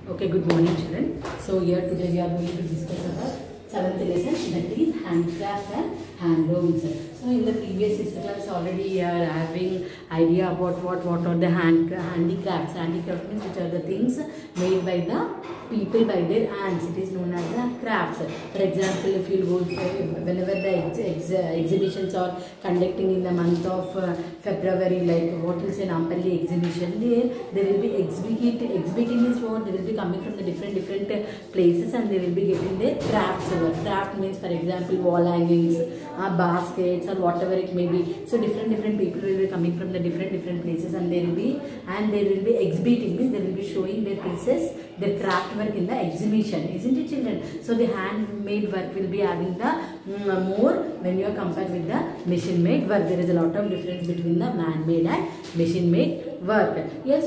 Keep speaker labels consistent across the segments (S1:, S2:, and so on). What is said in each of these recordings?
S1: Okay, good morning children. So here today we are going to discuss about 7th lesson, that is handicrafts and handlooms. So in the previous class already we are having idea about what are the handicrafts. Handicrafts means which are the things made by the people by their hands. It is known as the crafts. For example, if you go whenever the exhibitions are conducting in the month of February, like what is an Ampalli exhibition, they will be exhibiting means what, they will be coming from the different places and they will be getting their crafts. Craft means, for example, wall hangings, baskets, or whatever it may be. So different people will be coming from the different places and they will be exhibiting, means they will be showing their pieces, their craft work in the exhibition, isn't it children? So the handmade work will be having the more when you are compared with the machine made work. There is a lot of difference between the man made and machine made work. Yes,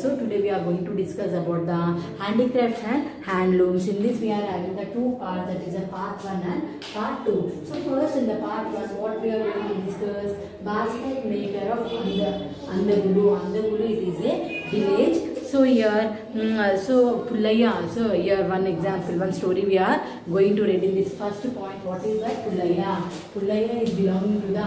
S1: so today we are going to discuss about the handicrafts and handlooms. In this we are having the two parts, that is a part 1 and part 2. So first in the part 1 what we are going to discuss, basket maker of Andagulu. Andagulu, it is a village. So here, so Pullaya, so here one example, one story we are going to read in this first point. What is that? Pullaya. Pullaya is belonging to the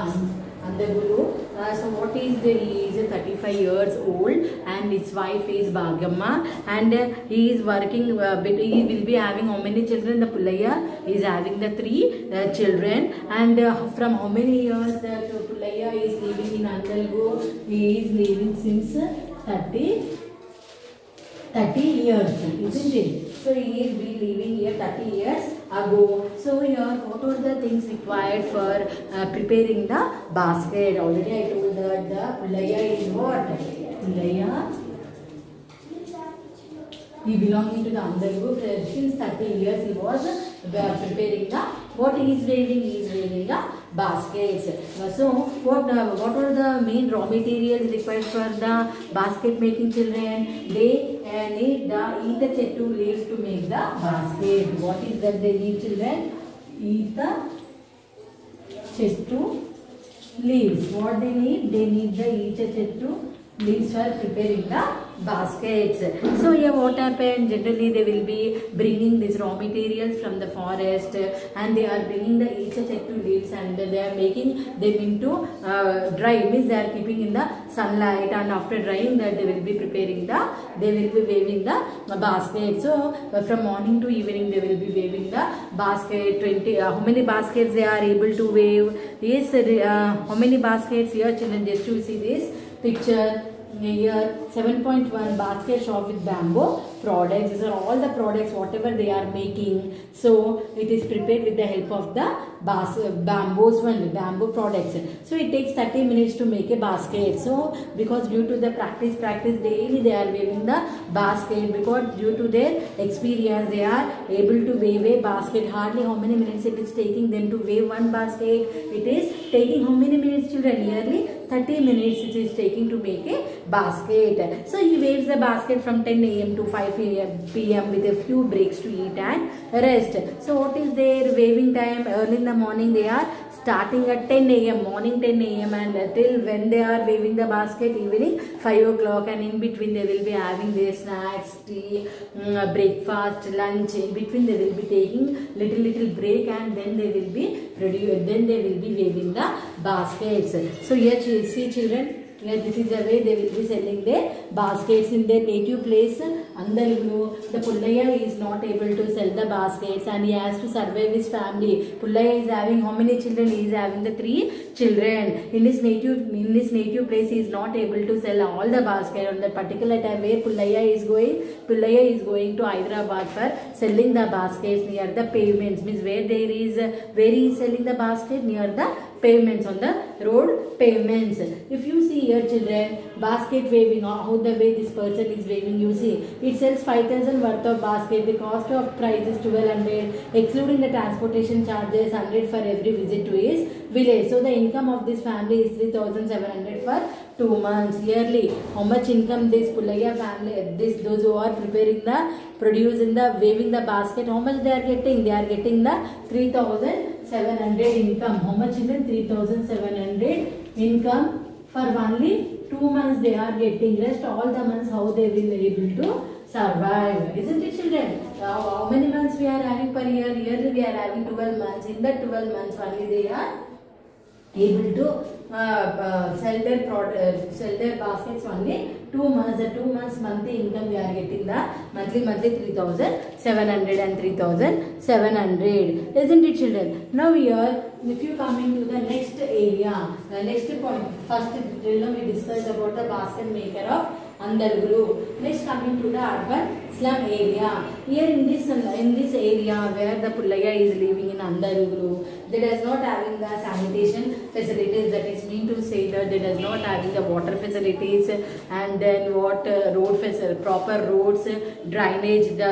S1: Andagulu. So what is there? He is 35 years old and his wife is Bhagamma, and he is working, he will be having how many children? The Pullaya is having the 3 children, and from how many years that Pullaya is living in Andagulu? He is living since 30 years, isn't it? So he is been living here 30 years ago. So here what are the things required for preparing the basket? Already I told that the Pullaya is what? Pullaya, he belonging to the Andagulu. Since 30 years he was preparing the, what he is weaving? He is weaving the baskets. So what are the main raw materials required for the basket making children? They need the Eeta Chettu leaves to make the basket. What is that they need children? Eeta Chettu leaves. What they need? They need the Eeta Chettu leaves for preparing the baskets. So here what happened? Generally they will be bringing these raw materials from the forest and they are bringing the Eeta Chettu leaves and they are making them into dry, means they are keeping in the sunlight, and after drying that they will be preparing the, they will be weaving the basket. So from morning to evening they will be weaving the basket. 20 how many baskets they are able to weave? Yes, how many baskets here children? Just to see this picture here, 7.1 basket shop with bamboo products. These are all the products whatever they are making. So it is prepared with the help of the bamboo products. So it takes 30 minutes to make a basket. So because due to the practice daily they are weaving the basket, because due to their experience they are able to weave a basket. Hardly how many minutes it is taking them to weave one basket? It is taking how many minutes children? Nearly 30 minutes it is taking to make a basket. So he waves the basket from 10 AM to 5 PM with a few breaks to eat and rest. So what is their waving time? Early in the morning they are starting at 10 AM, morning 10 AM, and till when they are waving the basket, evening 5 o'clock, and in between they will be having their snacks, tea, breakfast, lunch. In between they will be taking little break, and then they will be waving the baskets. So here see children, this is the way they will be selling their baskets in their native place. Andagulu, the Pullaya is not able to sell the baskets and he has to survive his family. Pullaya is having how many children? He is having the 3 children. In his native place he is not able to sell all the basket. On that particular time where Pullaya is going to Hyderabad for selling the baskets near the pavements, means where he is selling the basket near the pavements, on the road pavements. If you see here children, basket waving, how the way this person is waving, you see it sells 5,000 worth of basket. The cost of price is 1,200 excluding the transportation charges, 100 for every visit to his village. So the income of this family is 3,700 for 2 months yearly. How much income this Pullaya family, those who are preparing the produce in the waving the basket, how much they are getting? They are getting the 3,700 income. How much children? 3,700 income for only 2 months they are getting. Rest all the months how they will be able to survive. Isn't it, children? How many months we are having per year? Yearly we are having 12 months. In that 12 months only they are able to sell their baskets only 2 months. The 2 months monthly income we are getting the monthly 3,700 and 3,700. Isn't it, children? Now here, if you come into the next area, next point, first we discussed about the basket maker of Andalguru. Next coming to the urban slum area. Here in this area where the Pullaya is living in Andalguru, they does not having the sanitation facilities. That is mean to say that they does not having the water facilities, and then what road facility, proper roads, drainage. The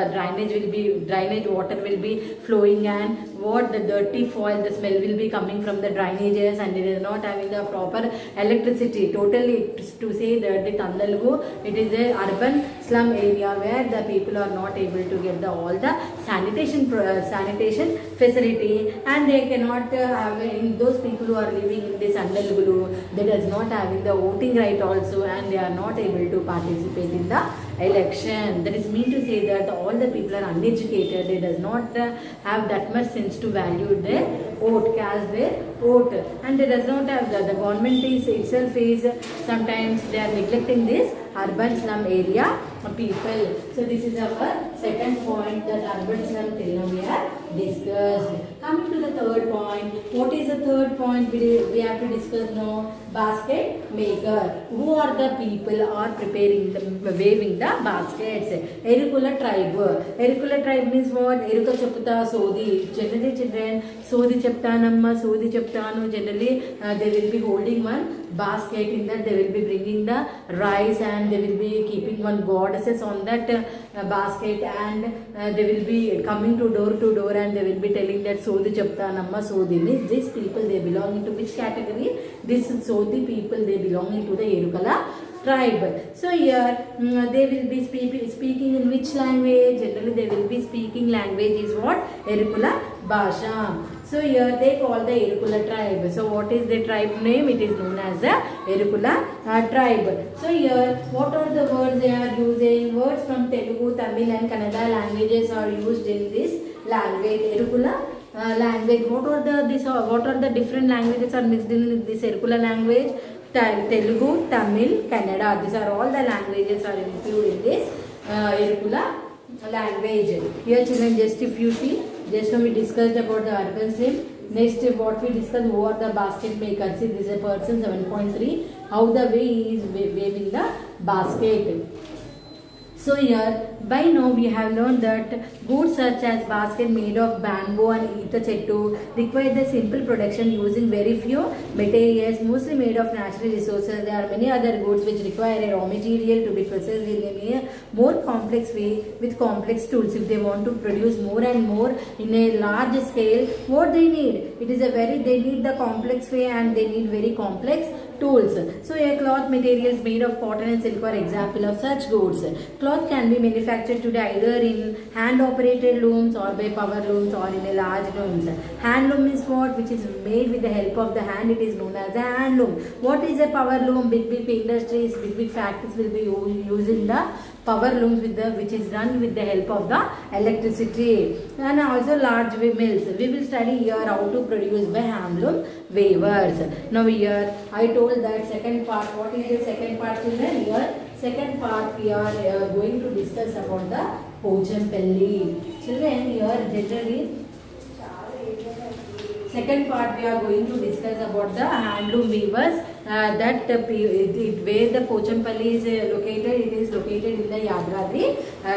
S1: drainage water will be flowing, and what the dirty foil, the smell will be coming from the drainages, and it is not having the proper electricity. Totally to say that the Andalguru, it is a urban slum area where the people are not able to get all the sanitation facility, and they cannot have, in those people who are living in this Andalguru, they does not having the voting right also, and they are not able to participate in the election. That is mean to say that all the people are uneducated. They does not have that much sense to value their vote, cast their vote, and they does not have the government itself is sometimes they are neglecting this urban slum area people. So this is our second point, that urban slum till now we have discussed. Coming to the third point, what is the third point we have to discuss now? Basket maker. Who are the people are preparing waving the baskets? Erukula tribe. Erukula tribe means what? Eruka chapta sodi. Generally children, sodi chaptanamma, sodi chaptanu. Generally they will be holding one basket. In that they will be bringing the rice, and they will be keeping one goddesses on that basket, and they will be coming to door, and they will be telling that Sodi Chaptanamma Sodi means these people they belong into which category? This Sodi people they belong into the Erukala tribe. So here they will be speaking in which language? Generally they will be speaking language is what? Erukula Bhasha. So here they call the Erukula tribe. So what is the tribe name? It is known as the Erukula tribe. So here what are the words they are using? Words from Telugu, Tamil and Kannada languages are used in this language. Erukula language. What are the different languages are mixed in this Erukula language? Telugu, Tamil, Kannada. These are all the languages are included in this Erukula language. Here children, just if you see, just now we discussed about the urban slum. Next what we discussed, who are the basket makers. See, this is a person 7.3. How the way he is waving the basket. So here by now we have learned that goods such as basket made of bamboo and Ita Chettu require the simple production using very few materials, mostly made of natural resources. There are many other goods which require a raw material to be processed in a more complex way with complex tools. If they want to produce more and more in a large scale, what they need? They need the complex way, and they need very complex tools. So a cloth materials made of cotton and silk are example of such goods. Cloth can be manufactured today either in hand operated looms or by power looms or in a large looms. Hand loom is what? Which is made with the help of the hand. It is known as a hand loom. What is a power loom? Big industries, big factories will be using the power looms which is run with the help of the electricity, and also large mills. We will study here how to produce by hand loom weavers. Now here I told that second part. What is the second part, children? Here second part we are going to discuss about the Pochampalli. Children, here generally second part we are going to discuss about the handloom weavers. Where the Pochampalli is located, it is located in the Yadadri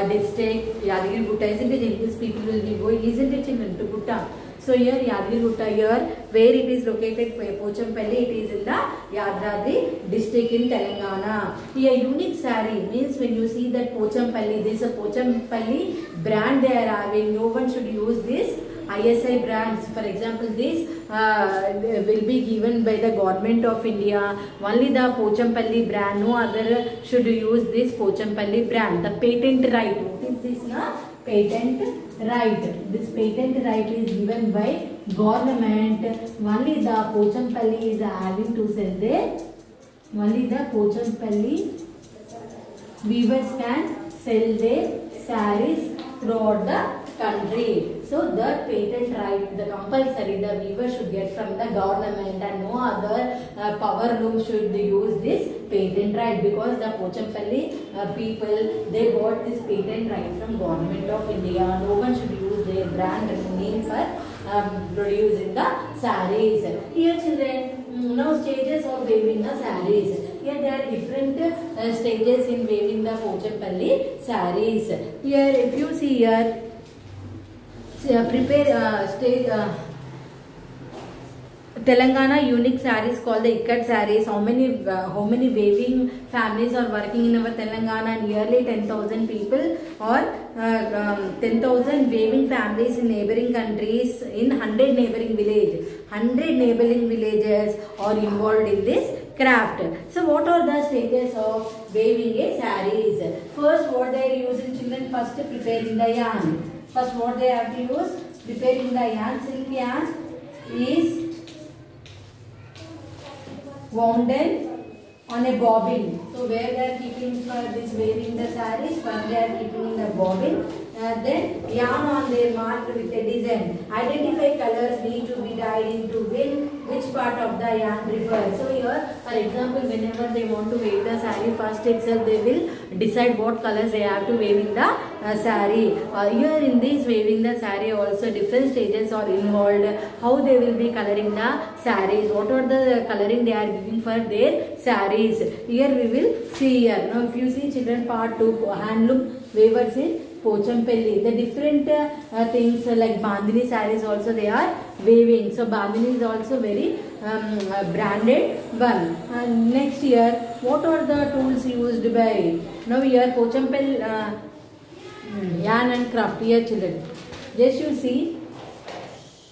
S1: district. Yadgiri Gutta, isn't it? These people will be going, isn't it, children, to Gutta? So here Yadgiri Gutta, here where it is located, Pochampalli, it is in the Yadadri district in Telangana. Here unique saree means when you see that Pochampalli, this is a Pochampalli brand they are having. No one should use this ISI brands. For example, this will be given by the government of India. Only the Pochampalli brand, no other should use this Pochampalli brand. The patent right, what is this now? Patent right. This patent right is given by government. Only the Pochampalli is having to sell there. Only the Pochampalli weavers can sell their sarees throughout the country. So the patent right, the compulsory the weaver should get from the government, and no other power loom should use this patent right, because the Pochampalli people, they got this patent right from Government of India. No one should use their brand name for producing the sarees. Here children, now stages of weaving the sarees. Here there are different stages in weaving the Pochampalli sarees. Here if you see here, prepare stage Telangana unique sarees called the Ikat sarees. How many weaving families are working in our Telangana? Nearly 10,000 people, or 10,000 weaving families in neighboring countries, in 100 neighboring villages. 100 neighboring villages are involved in this craft. So what are the stages of weaving a sarees? First, what they are using children? First, preparing the yarn. First, what they have to use? Preparing the yarn. Silk yarn is wounded on a bobbin. So where they are keeping for this weaving the sarees? First they are keeping in the bobbin. Then yarn on their marked with a design. Identify colors need to be dyed into which part of the yarn prefers. So here, for example, whenever they want to weave the saree, first itself they will decide what colors they have to weave in the saree. Here in this weaving the saree also different stages are involved. How they will be coloring the sarees, what are the coloring they are giving for their sarees. Here we will see here. Now if you see children, part 2, handloom weavers in Pochampalli. The different things like Bandhani sarees also they are weaving. So Bandhani is also very branded one. Next year, what are the tools used by? Now here Pochampalli yarn and craft. Here children, just you see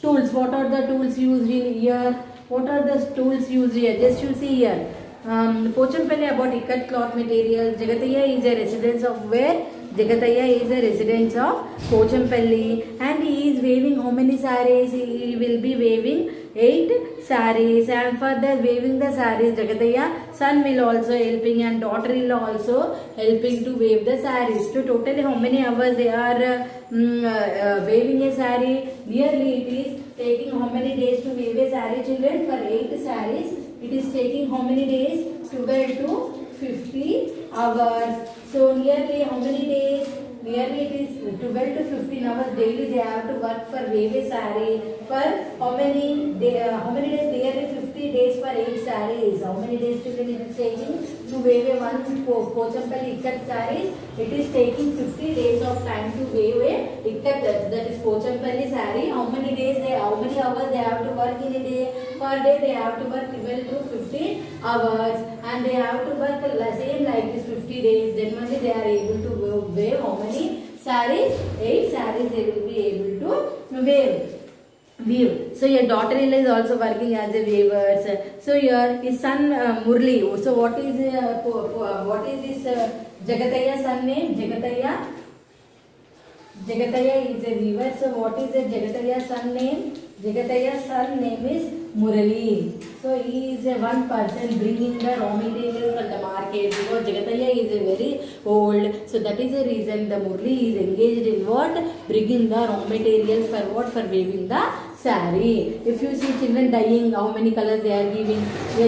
S1: tools. What are the tools used in here? What are the tools used here? Just you see here. Pochampalli about ikat cloth material. Jagatayya is a residence of where? Jagatayya is a residence of Pochampalli, and he is weaving how many sarees? He will be weaving 8 sarees, and for the weaving the sarees, Jagatayya son will also helping, and daughter-in-law also helping to weave the sarees. So totally how many hours they are weaving a saree? Nearly it is taking how many days to weave a saree children? For 8 sarees it is taking how many days? 12 to 50 hours. So nearly how many days? Nearly it is 12 to 15 hours daily they have to work for weave a saree. For how many days? Nearly 50 days for 8 sarees. How many days children it is taking to weave a one Pochampalli ikat sarees? It is taking 50 days of time to weave a ikat, that is Pochampalli saree. How many hours they have to work in a day? Per day they have to work 12 to 15 hours, and they have to work the same like this 50 days. Then only they are able to weave how many sarees? 8 sarees they will be able to weave. So your daughter-in-law is also working as a weaver. So your his son Murli. So what is this Jagatayya son name? Jagatayya is a weaver. So what is the Jagatayya son name? Jagatayya son name is Murali. So he is a one person bringing the raw material from the market, because Jagatayya is a very old. So that is the reason the Murali is engaged in what? Bringing the raw material for what? For weaving the saree. If you see children dyeing, how many colors they are giving?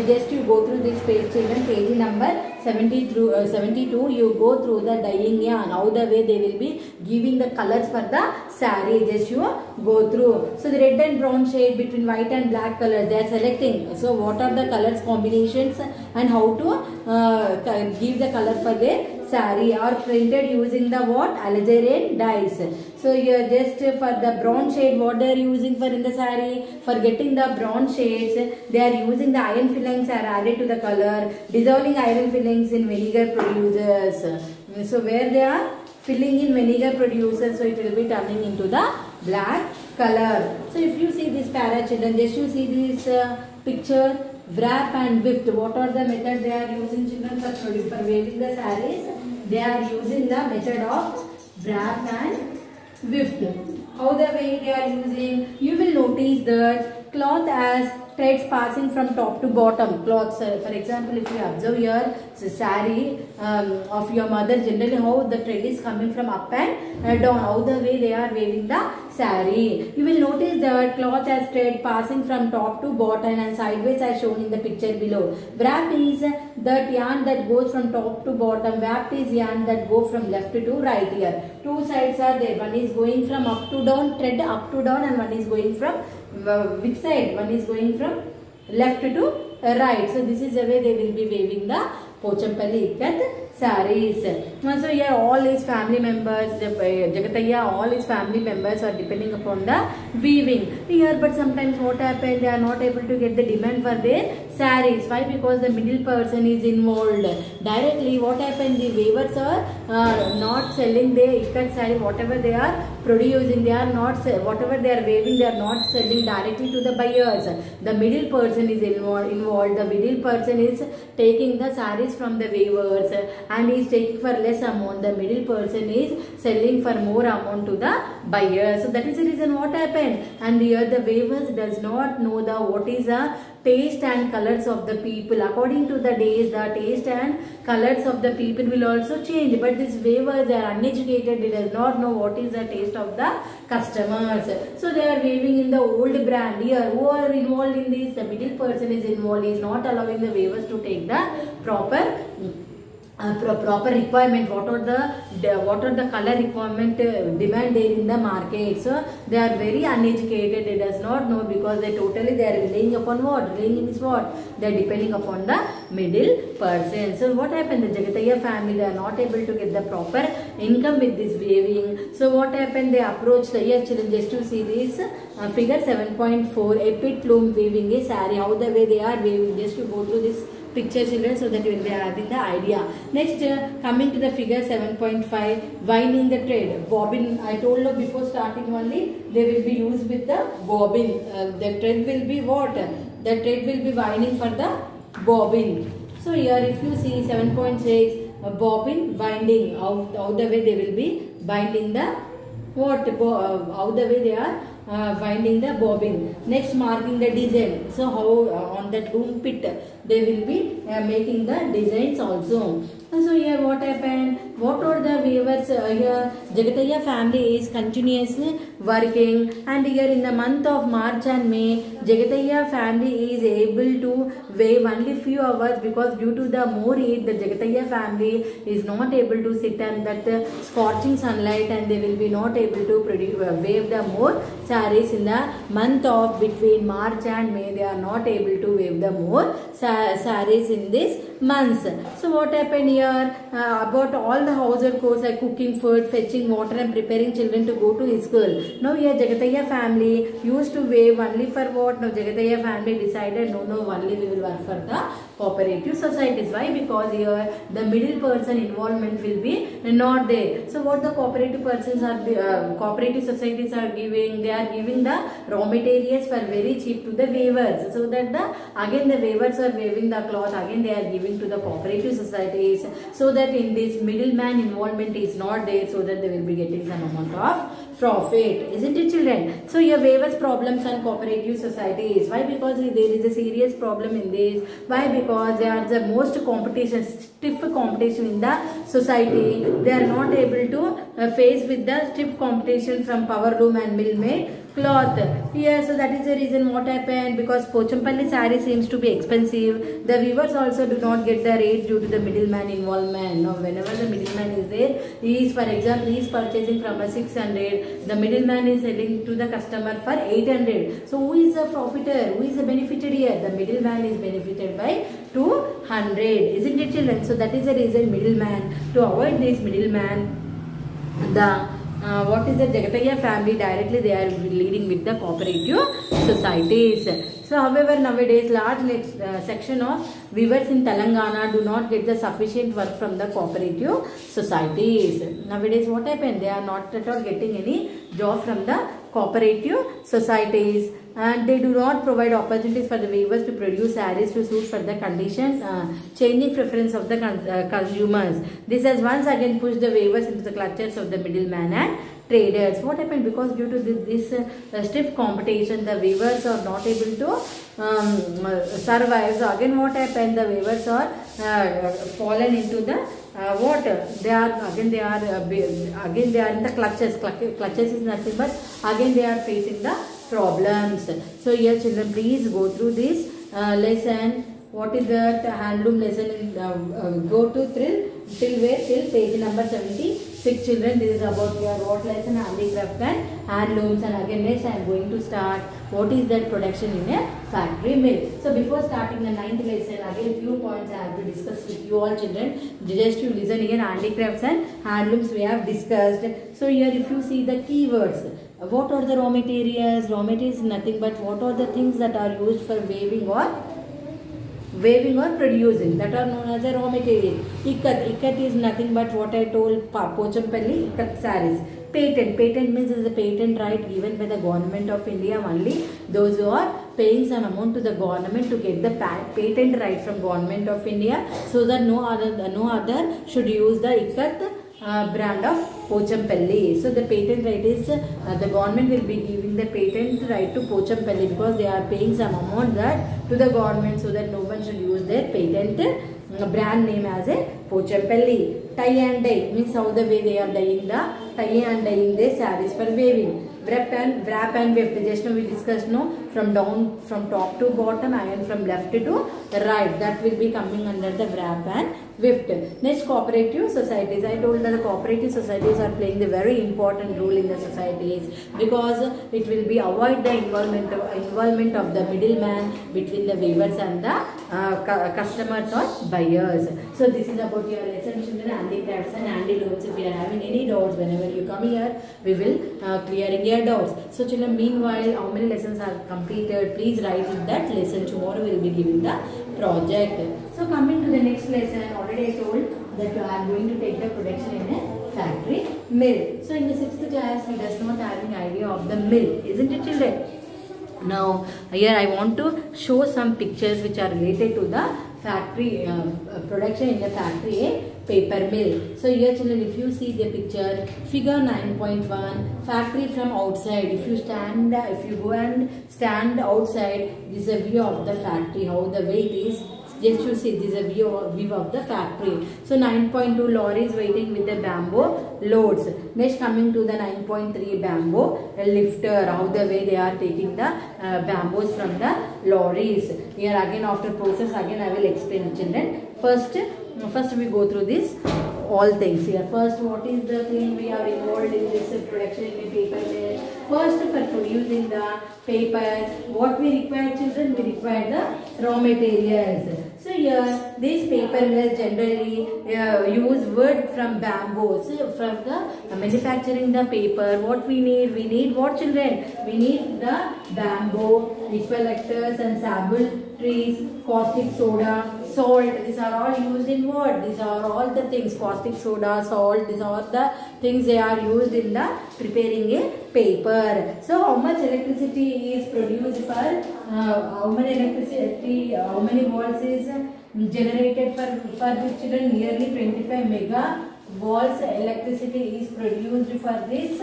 S1: Just you go through this page children, page number 70 through 72, you go through the dyeing yarn, how the way they will be giving the colors for the saree. Just you go through. So the red and brown shade between white and black colors they are selecting. So what are the colors combinations and how to give the color for their saree, are printed using the what? Alizarin dyes. So here just for the brown shade, what they are using for in the saree? For getting the brown shades, they are using the iron fillings are added to the color, dissolving iron fillings in vinegar producers. So where they are filling in vinegar producers, so it will be turning into the black color. So if you see this para children, just you see this picture, wrap and whift. What are the methods they are using children for weaving the sarees? They are using the method of wrap and whift. How the way they are using? You will notice that cloth as threads passing from top to bottom. Cloth, for example, if you observe here, saree of your mother, generally how the thread is coming from up and down, how the way they are weaving the saree. You will notice the cloth as thread passing from top to bottom and sideways as shown in the picture below. Wrapped is that yarn that goes from top to bottom. Wrapped is yarn that go from left to right here. Two sides are there. One is going from up to down, thread up to down, and one is going from which side? One is going from left to right. So this is the way they will be weaving the Pochampalli Ikat sarees. So here all his family members, Jagatayya, all his family members are depending upon the weaving here. But sometimes what happens, they are not able to get the demand for their sarees. Why? Because the middle person is involved. Directly what happens, the weavers are not selling their ikat saree, whatever they are producing, they are not, whatever they are weaving, they are not selling directly to the buyers. The middle person is involved. The middle person is taking the sarees from the weavers and is taking for less amount. The middle person is selling for more amount to the buyers. So that is the reason what happened. And here the weavers does not know the what is the taste and colors of the people. According to the days, the taste and colors of the people will also change. But these weavers are uneducated. They does not know what is the taste of the customers. So they are weaving in the old brand. Here, who are involved in this? The middle person is involved. He is not allowing the weavers to take the proper requirement. What are the color requirement demand there in the market. So they are very uneducated. They does not know, because they are relying upon what? Relying is what? They are depending upon the middle person. So what happened? The Jagatayya family, they are not able to get the proper income with this weaving. So what happened? They approached the, here children, just to see this figure 7.4, epic loom weaving a saree. How the way they are weaving, just to go through this picture children, so that you will be having the idea. Next, coming to the figure 7.5, winding the thread. Bobbin, I told you before starting only, they will be used with the bobbin. The thread will be what? The thread will be winding for the bobbin. So here if you see 7.6, bobbin winding, how the way they will be binding the what? How the way they are winding the bobbin. Next, marking the design. So how on that loom pit they will be making the designs also. So here what happened? What are the weavers here? Jagatayya family is continuously working, and here in the month of March and May, Jagatayya family is able to weave only few hours, because due to the more heat, the Jagatayya family is not able to sit in that scorching sunlight, and they will be not able to produce weave the more sarees in the month of between March and May. They are not able to weave the more sarees in this months. So what happened here? About all the household chores like cooking food, fetching water, and preparing children to go to school. Now here Jagatayya family used to weave only for what? Now Jagatayya family decided no, only we will work for the cooperative societies. Why? Because here the middle person involvement will be not there. So what the cooperative persons are, cooperative societies are giving, they are giving the raw materials for very cheap to the weavers, so that again the weavers are weaving the cloth, again they are giving to the cooperative societies, so that in this middleman involvement is not there, so that they will be getting some amount of profit, isn't it children? So here weavers problems on cooperative societies. Why? Because there is a serious problem in this. Why? Because they are the most competition, stiff competition in the society. They are not able to face with the stiff competition from power loom and mill made cloth. Here, so that is the reason what happened, because Pochampalli saree seems to be expensive. The weavers also do not get the rate due to the middleman involvement. Now, whenever the middleman is there, he is, for example, he is purchasing from a 600. The middleman is selling to the customer for 800. So, who is the profiter? Who is the benefited here? The middleman is benefited by 200. Isn't it, children? So, that is the reason middleman. To avoid this middleman, what is the Jagatayya family directly they are leading with the cooperative societies. So So however, nowadays large section of weavers in Telangana do not get the sufficient work from the cooperative societies. Nowadays what happened? They are not at all getting any job from the cooperative societies, and they do not provide opportunities for the weavers to produce sarees to suit for the condition changing preference of the consumers. This has once again pushed the weavers into the clutches of the middleman and traders. What happened? Because due to this stiff competition, the weavers are not able to survive. So again what happened? The weavers are fallen into the water. They are in the clutches. Clutches is nothing but again they are facing the problems. So here children, please go through this lesson. What is that handloom lesson? Go to till page number 76 children. This is about your what lesson? Handicraft and handlooms. And again next I am going to start what is that production in a factory mill. So before starting the 9th lesson, again few points I have to discuss with you all children. Just to listen here, handicrafts and handlooms we have discussed. So here if you see the keywords, what are the raw materials? Raw materials is nothing but what are the things that are used for weaving or producing, that are known as a raw material. Ikat is nothing but what I told, Pochampalli ikat sarees. Patent means is a patent right given by the government of India. Only those who are paying some amount to the government to get the patent right from government of India, so that no other should use the ikat brand of Pochampalli. So the patent right is the government will be giving the patent right to Pochampalli because they are paying some amount that to the government, so that no one should use their patent brand name as a Pochampalli. Tie and dye means how the way they are dyeing their sarees for weaving. Wrap and weft. Just now we discussed from top to bottom and from left to right. That will be coming under the wrap and weft. Next, cooperative societies. I told that the cooperative societies are playing the very important role in the societies because it will be avoid the involvement of the middleman between the weavers and the customers or buyers. So this is about your lesson children, handicrafts and handlooms. If you are having any doubts whenever you come here, we will clearing your doubts. So children, meanwhile how many lessons are completed, please write in that lesson. Tomorrow we will be giving the project. So coming to the next lesson, already I told that you are going to take the production in a factory mill. So in the 6th class we does not having idea of the mill, isn't it children? Now here I want to show some pictures which are related to the factory production in the factory, a paper mill. So here children, if you see the picture, figure 9.1, factory from outside. If you go and stand outside, this is a view of the factory, how the way it is. Just you see, this is a view of the factory. So 9.2 lorries waiting with the bamboo loads. Next coming to the 9.3 bamboo lifter, how the way they are taking the bamboos from the lorries. Here again after process again I will explain children. First we go through this all things here. First, what is the thing we are involved in this production in a paper mill? First, for producing the paper, what we require children? We require the raw materials. So here, these paper mills generally use wood from bamboo. So from the manufacturing the paper, what we need what children? We need the bamboo, equalectors and sabul trees, caustic soda, salt. These are all used in what? These are all the things, caustic soda, salt, these are the things they are used in the preparing a paper. So how much electricity is produced per, how many volts is generated for this children? Nearly 25 mega volts electricity is produced for this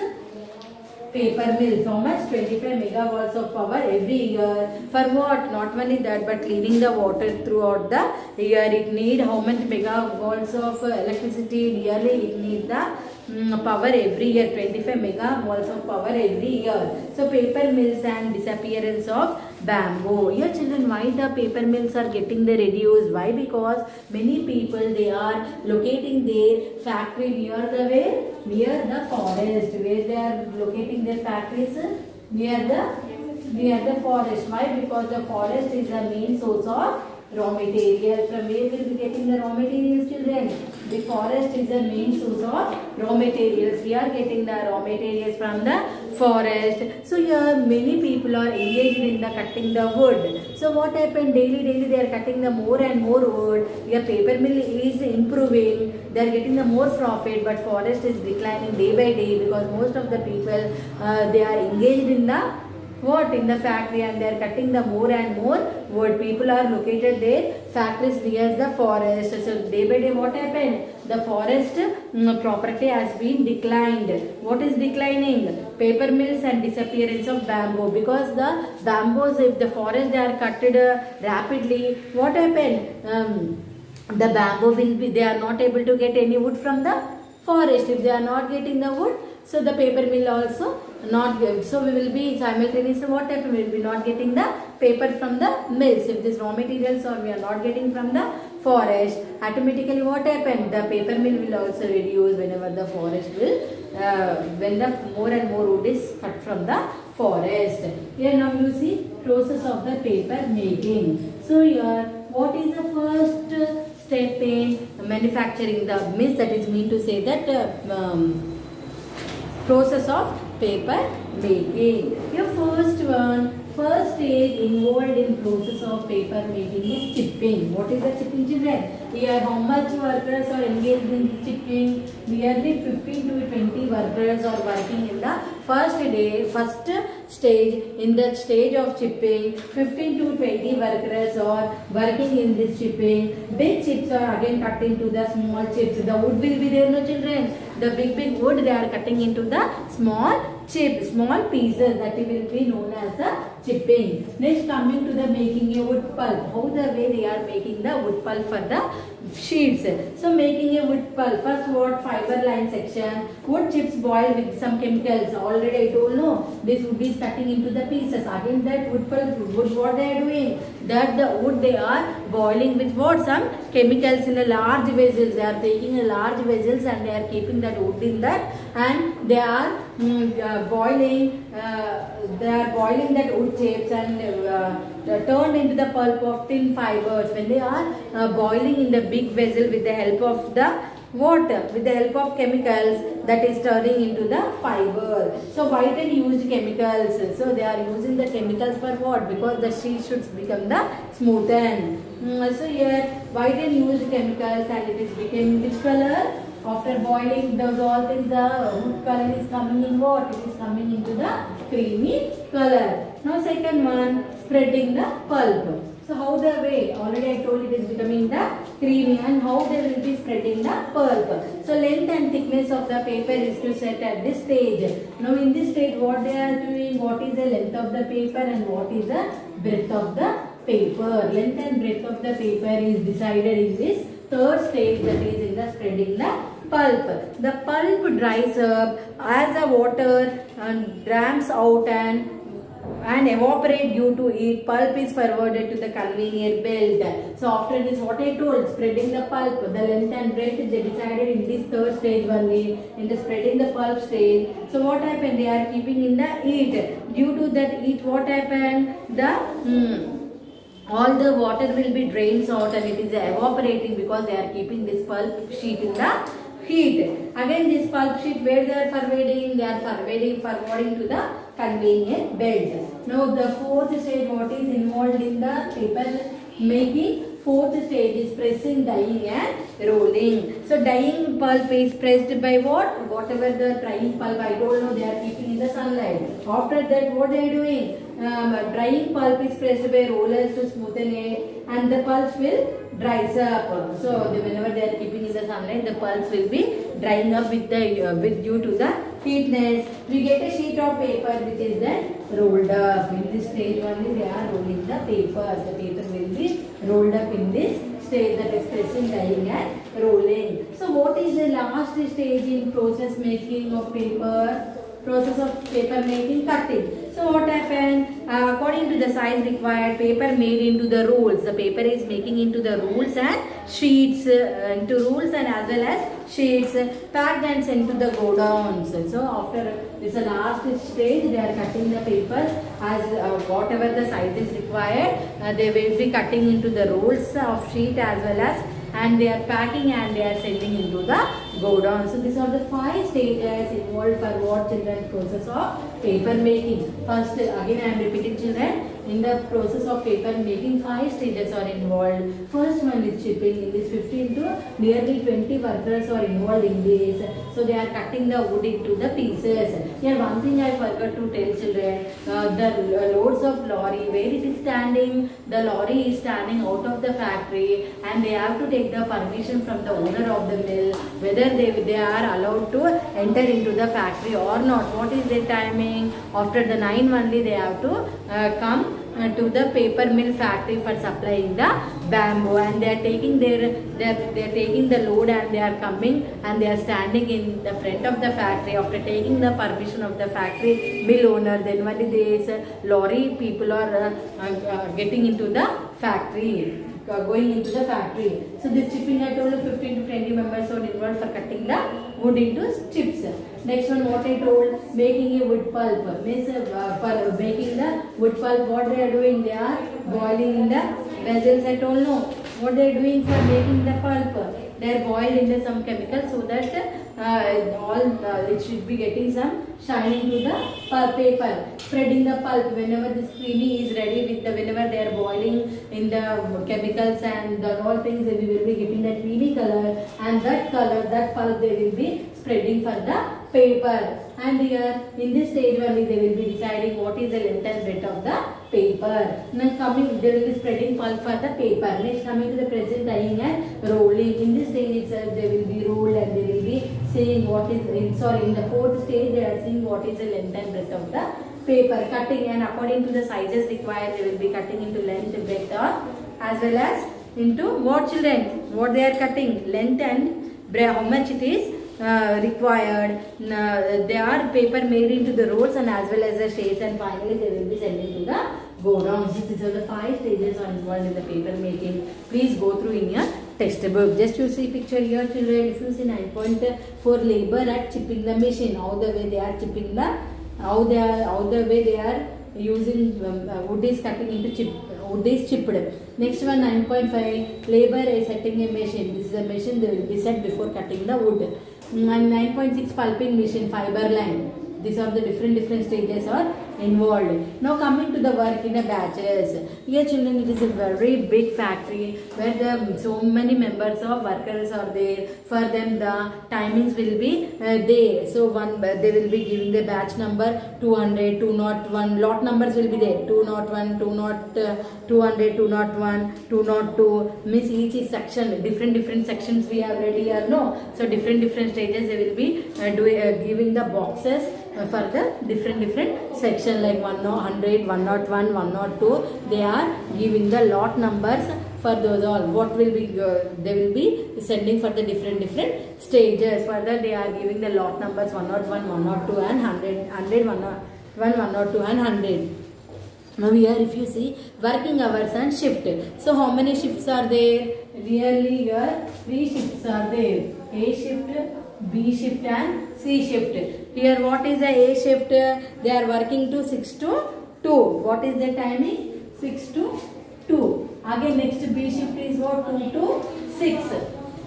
S1: paper mills. How much? 25 megavolts of power every year. For what? Not only that, but cleaning the water throughout the year. It need how much megavolts of electricity yearly? It need the power every year. 25 megavolts of power every year. So paper mills and disappearance of bamboo. Here children, why the paper mills are getting the reduced? Why? Because many people they are locating their factory near the forest. Where they are locating their factories? Near the forest. Why? Because the forest is the main source of raw material. From where will be getting the raw materials children? The forest is the main source of raw materials. We are getting the raw materials from the forest. So here many people are engaged in the cutting the wood. So what happened? Daily they are cutting the more and more wood. Your paper mill is improving. They are getting the more profit, but forest is declining day by day because most of the people they are engaged in the in the factory, and they are cutting the more and more wood. People are located their factories near the forest. So day by day what happened? The forest property has been declined. What is declining? Paper mills and disappearance of bamboo, because the bamboos, if the forest they are cutted rapidly, what happened? The bamboo will be, they are not able to get any wood from the forest. If they are not getting the wood, so the paper mill also not give. So we will be simultaneously what happened? We will be not getting the paper from the mills. If this raw materials or we are not getting from the forest, automatically what happened? The paper mill will also reduce whenever the forest will, when the more and more wood is cut from the forest. Here now you see process of the paper making. So here what is the first step in manufacturing the means, that is mean to say that process of paper making. Your first stage involved in process of paper making is chipping. What is the chipping, children? Here how much workers are engaged in chipping? Nearly 15 to 20 workers are working in the first stage. In the stage of chipping, 15 to 20 workers are working in this chipping. Big chips are again cut into the small chips. The wood will be there, no children? The big wood they are cutting into the small pieces, that will be known as the chipping. Next, coming to the making a wood pulp. How the way they are making the wood pulp for the sheets. So making a wood pulp, first what? Fiber line section. Wood chips boiled with some chemicals. Already I told, no, this wood is cutting into the pieces. Again that wood pulp, wood what they are doing? That the wood they are boiling with what? Some chemicals in a large vessels. They are taking a large vessels and they are keeping that wood in that, and they are boiling that wood chips and turned into the pulp of thin fibers. When they are boiling in the big vessel with the help of the water, with the help of chemicals, that is turning into the fiber. So Whiten used chemicals. So they are using the chemicals for what? Because the sheet should become the smoothened. So here Whiten used chemicals and it is became which color? After boiling those all things, the wood color is coming in what? It is coming into the creamy color. Now second one, spreading the pulp. So how the way? Already I told it is becoming the creamy, and how they will be spreading the pulp. So length and thickness of the paper is to set at this stage. Now in this stage what they are doing? What is the length of the paper and what is the breadth of the paper? Length and breadth of the paper is decided in this third stage, that is in the spreading the pulp. The pulp dries up as the water drams out and evaporate due to it. Pulp is forwarded to the conveyor belt. So after this what I told, spreading the pulp, the length and breadth is decided in this third stage only, in the spreading the pulp stage. So what happened? They are keeping in the heat. Due to that heat what happened? All the water will be drained out and it is evaporating because they are keeping this pulp sheet in the heat. Again this pulp sheet where they are forwarding? They are forwarding to the conveyor belt. Now the fourth stage, what is involved in the paper making? Fourth stage is pressing, dyeing and rolling. So dyeing pulp is pressed by what? Whatever the drying pulp, I don't know, they are keeping in the sunlight. After that what they are doing? Drying pulp is pressed by rollers to smoothen it and the pulp will dries up. So whenever they are keeping in the sunlight, the pulps will be drying up with due to the heatness. We get a sheet of paper which is then rolled up. In this stage only they are rolling the paper. The paper will be rolled up in this stage, that is pressing, dyeing and rolling. So what is the last stage in process making of paper? Process of paper making, cutting. So what happened? According to the size required, paper made into the rolls. The paper is making into the rolls and sheets, into rolls and as well as sheets, packed and sent to the godowns. So after this last stage, they are cutting the papers as whatever the size is required. They will be cutting into the rolls of sheet as well as and they are packing and they are sending into the godown. So these are the 5 stages involved for what children process of paper making. First, again I am repeating children, in the process of paper making 5 stages are involved. First one is chipping. In this 15 to nearly 20 workers are involved in this. So they are cutting the wood into the pieces. Here one thing I forgot to tell children, the loads of lorry, where it is standing, the lorry is standing out of the factory and they have to take the permission from the owner of the mill whether they are allowed to enter into the factory or not. What is their timing? After the 9 only they have to come to the paper mill factory for supplying the bamboo, and they are taking taking the load and they are coming and they are standing in the front of the factory after taking the permission of the factory mill owner. Then only these lorry people are getting into the factory, going into the factory. So this chipping I told you 15 to 20 members are involved for cutting the wood into chips. Next one what I told, making a wood pulp. Means for making the wood pulp, what they are doing, they are boiling in the vessels. I told no, what they are doing for making the pulp, they are boiled in some chemicals so that it should be getting some shining to the paper. Spreading the pulp whenever this creamy is ready with the, whenever they are boiling in the chemicals and all things, we will be getting that creamy color, and that color, that pulp they will be spreading for the paper. And here in this stage only they will be deciding what is the length and breadth of the paper. Now coming, they will be spreading pulp for the paper. Next coming to the present dyeing and rolling. In this stage itself they will be rolled and they will be saying what is, in the 4th stage they are saying what is the length and breadth of the paper. Cutting, and according to the sizes required they will be cutting into length, breadth, or as well as into what children, what they are cutting, length and breadth, how much it is required. They are paper made into the rolls and as well as the shapes, and finally they will be sending to the godowns. These are the 5 stages are involved in the paper making. Please go through in your textbook. Just you see picture here children, if you see 9.4 labor at chipping the machine, how the way they are chipping the, how the way they are using wood is cutting into chip, wood is chipped. Next one 9.5 labor is setting a machine. This is a machine they will be set before cutting the wood. And 9.6 pulping machine, fiber line. These are the different stages are involved. Now coming to the work in a batches. Here children, it is a very big factory where so many members of workers are there. For them the timings will be there. So they will be giving the batch number 200, 201. Lot numbers will be there. 201, 200, 201, 202. Means each is section. Different sections we have ready here. No. So different stages they will be giving the boxes for the different section, like 100, 101, 102. They are giving the lot numbers for those all. What will be they will be sending for the different stages. Further they are giving the lot numbers 101, 102 and 100, 101, 102 and 100. Now here if you see working hours and shift. So how many shifts are there? Really here 3 shifts are there. A shift, B shift and C shift. Here what is the A shift? They are working to 6 to 2. What is the timing? 6 to 2. Again next B shift is what? 2 to 6.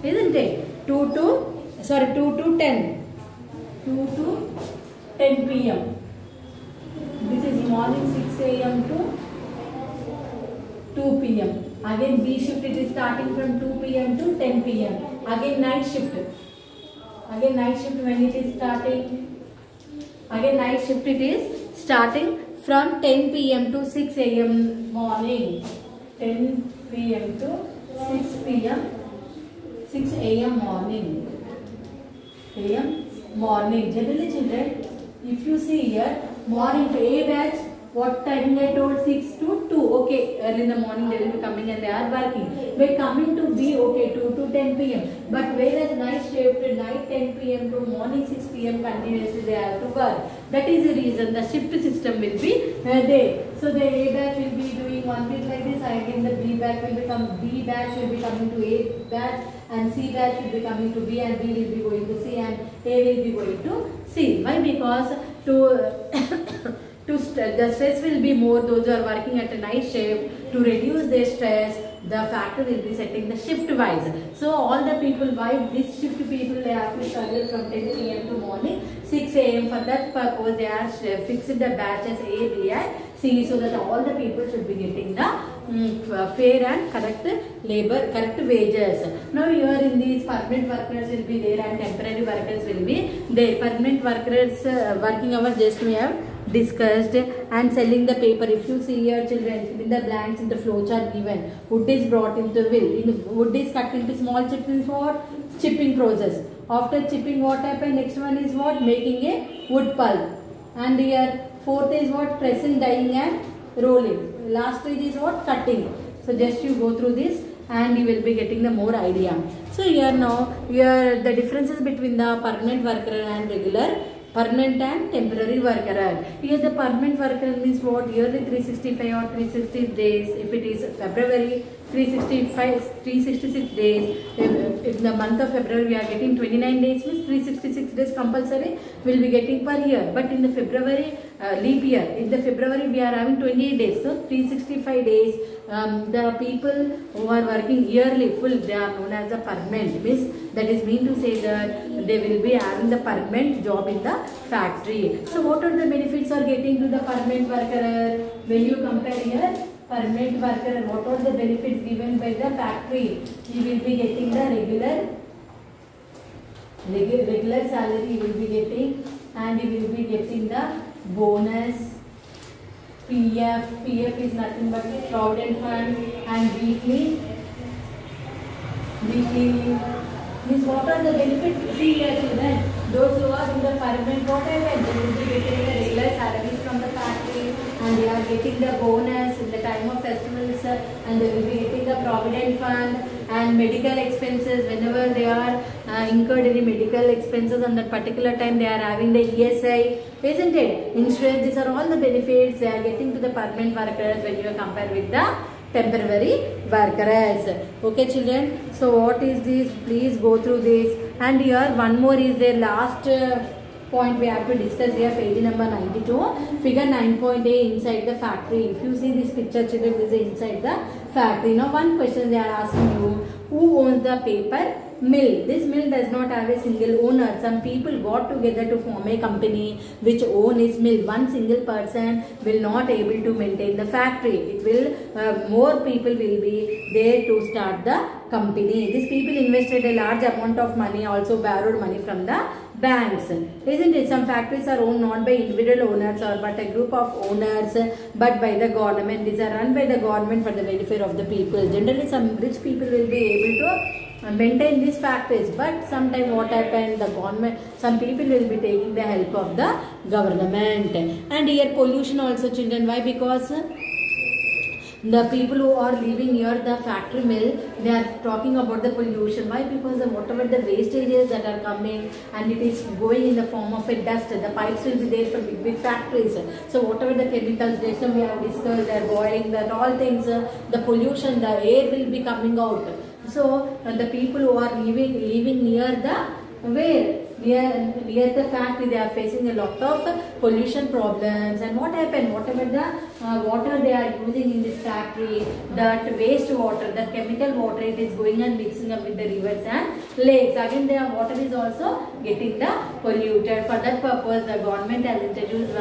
S1: Isn't it? 2 to 10. 2 to 10 p.m. This is morning 6 a.m. to 2 p.m. Again B shift it is starting from 2 p.m. to 10 p.m. Again night shift. Again night shift when it is starting. Again night shift it is starting from 10 p.m. to 6 a.m. morning. 10 p.m. to 6 p.m. 6 a.m. morning. Morning. Generally children, if you see here, morning to A batch, what time I told? 6 to 2. Okay, early in the morning they will be coming and they are working. But coming to B, okay, 2 to 10 p.m. But whereas night shift, night 10 p.m. to morning 6 p.m. continuously they have to work. That is the reason the shift system will be there. So the A batch will be doing one bit like this. Again the B batch will become B batch will be coming to A batch, and C batch will be coming to B, and B will be going to C, and A will be going to C. Why? Because the stress will be more. Those who are working at a night shift, to reduce their stress, the factory will be setting the shift wise. So all the people, why this shift people, they have to struggle from 10 p.m. to morning 6 a.m. For that purpose, they are fixed the batches A, B and C, so that all the people should be getting the fair and correct labor, correct wages. Now here in these permanent workers will be there and temporary workers will be there. Permanent workers working hours just we have discussed, and selling the paper. If you see here children, fill in the blanks in the flow chart given. Wood is brought into wood is cut into small chips for chipping process. After chipping, what happens? Next one is what? Making a wood pulp. And here fourth is what? Pressing, dyeing and rolling. Last stage is what? Cutting. So just you go through this and you will be getting the more idea. So here now, here the differences between the permanent worker and regular, permanent and temporary worker. Here the permanent worker means what? Yearly 365 or 360 days. If it is February, 366 days. If the month of February we are getting 29 days, means 366 days compulsory will be getting per year. But in the February leap year, in the February we are having 28 days. So 365 days. The people who are working yearly full, they are known as the permanent. Means that is mean to say that they will be having the permanent job in the factory. So what are the benefits are getting to the permanent worker? When you compare here, permanent worker, what are the benefits given by the factory? He will be getting the regular salary he will be getting, and he will be getting the bonus, PF is nothing but provident fund, and weekly means what are the benefits? See here children, those who are in the permanent, what happens? They will be getting the regular salaries from the factory, and they are getting the bonus in the time of festivals, and they will be getting the provident fund and medical expenses whenever they are incurred any medical expenses on that particular time. They are having the ESI, isn't it? Insurance. These are all the benefits they are getting to the permanent workers when you compare with the temporary workers. Okay children, so what is this? Please go through this. And here one more is their last point we have to discuss here, page number 92, figure 9.a, inside the factory. If you see this picture children, this is inside the factory. Now one question they are asking you, who owns the paper mill? This mill does not have a single owner. Some people got together to form a company which own its mill. One single person will not able to maintain the factory. It will more people will be there to start the company. These people invested a large amount of money, also borrowed money from the banks, isn't it? Some factories are owned not by individual owners or but a group of owners, but by the government. These are run by the government for the welfare of the people. Generally some rich people will be able to maintain these factories, but sometimes what happens, the government, some people will be taking the help of the government. And here pollution also children, why? Because the people who are living near the factory mill, they are talking about the pollution. Why? Because whatever the wastages that are coming and it is going in the form of a dust, the pipes will be there for big factories. So whatever the chemicals just we have discussed, they are boiling, that all things, the pollution, the air will be coming out. So the people who are living near the near the factory, they are facing a lot of pollution problems. And what happened? Whatever the water they are using in this factory, that waste water, that chemical water, it is going and mixing up with the rivers and lakes. Again, their water is also getting the polluted. For that purpose, the government has introduced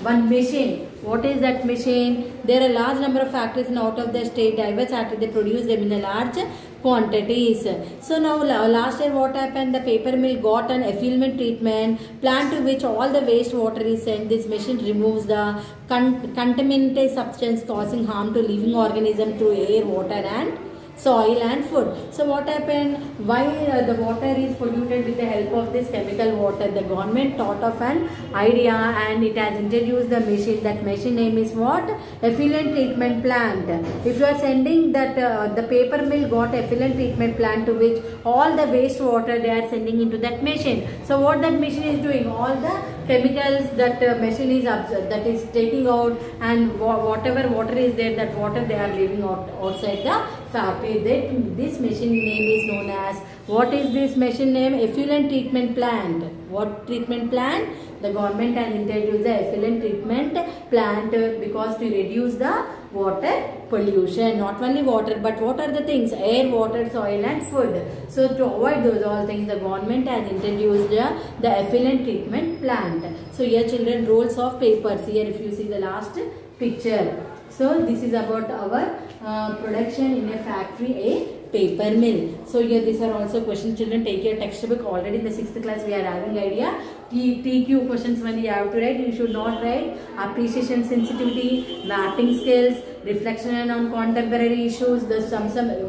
S1: one machine. What is that machine? There are a large number of factories and out of the state, diverse factories, they produce them in a large quantities. So now last year what happened? The paper mill got an effluent treatment plant to which all the waste water is sent. This machine removes the contaminated substance causing harm to living organisms through air, water and soil and food. So what happened? Why the water is polluted with the help of this chemical water? The government thought of an idea and it has introduced the machine. That machine name is what? Effluent treatment plant. If you are sending that the paper mill got effluent treatment plant to which all the waste water they are sending into that machine. So what that machine is doing? All the chemicals that machine is that is taking out, and whatever water is there, that water they are leaving outside the factory. This machine name is known as, what is this machine name? Effluent treatment plant. What treatment plant? The government has introduced the effluent treatment plant because to reduce the water pollution. Not only water, but what are the things? Air, water, soil and food. So to avoid those all things, the government has introduced the effluent treatment plant. So here children, rolls of papers. Here if you see the last picture. So this is about our production in a factory, a paper mill. So here these are also questions. Children, take your textbook. Already in the 6th class we are having idea. TQ questions when you have to write. You should not write appreciation sensitivity, mapping skills, reflection on contemporary issues. The some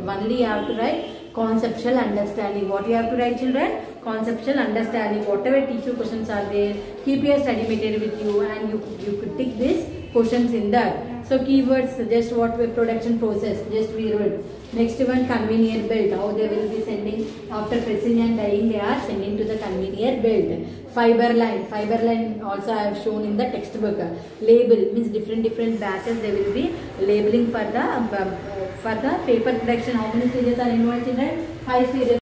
S1: only you have to write conceptual understanding. What you have to write, children? Conceptual understanding. Whatever TQ questions are there, keep your study material with you and you could tick these questions in that. So keywords, just what way production process, just we wrote. Next one, conveyor belt. How they will be sending after pressing and dyeing, they are sending to the conveyor belt. Fiber line also I have shown in the textbook. Label means different batches they will be labeling for the paper production. How many stages are involved, children? 5 stages.